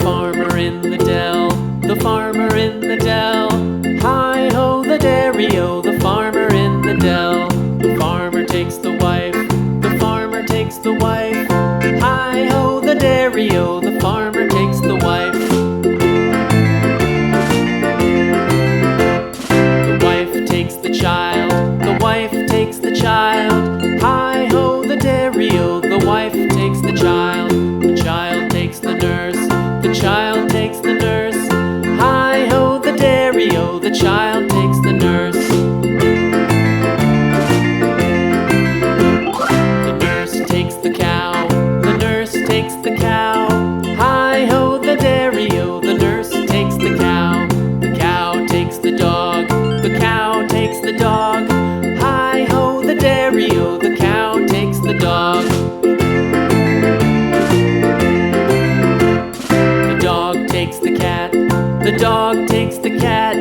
Farmer in the dell, the farmer in the dell. Hi-ho the dairy-o, the farmer in the dell. The farmer takes the wife, the farmer takes the wife. Hi-ho the dairy-o, the farmer takes the wife. The wife takes the child, the wife takes the child. Hi-ho the dairy-o, the wife takes the child. The child takes the nurse, the child takes the nurse. Hi-ho the dairy-o, the child takes the nurse. The nurse takes the cow, the nurse takes the cow. Hi-ho the dairy-o, the nurse takes the cow. The cow takes the dog, the cow takes the dog. Hi-ho the dairy-o, the cow takes the dog. The dog takes the cat, the dog takes the cat.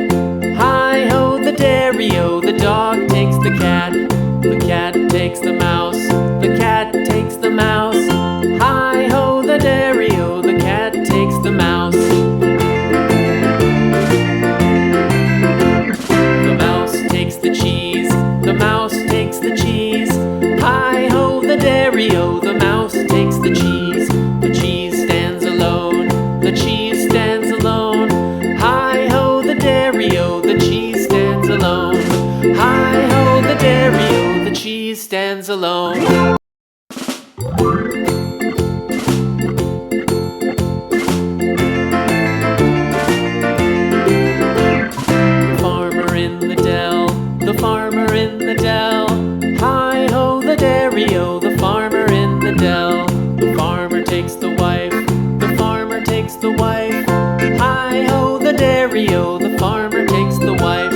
Hi-ho the dairy-o, the dog takes the cat. The cat takes the mouse, the cat takes the mouse. Hi-ho the dairy-o, the cat takes the mouse. The mouse takes the cheese, the mouse takes the cheese. Hi-ho the dairy-o, the mouse takes the cheese. The cheese stands alone, the cheese stands alone. Hi-ho the dairy-o, the cheese stands alone. Hi-ho the dairy-o, the cheese stands alone. The farmer in the dell, the farmer in the dell. Hi-ho the dairy-o, the farmer in the dell. The farmer takes the wife, the farmer takes the wife. Hi-ho the dairy-o, the farmer takes the wife.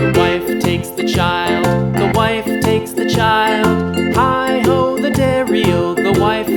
The wife takes the child, the wife takes the child. Hi-ho the dairy-o, the wife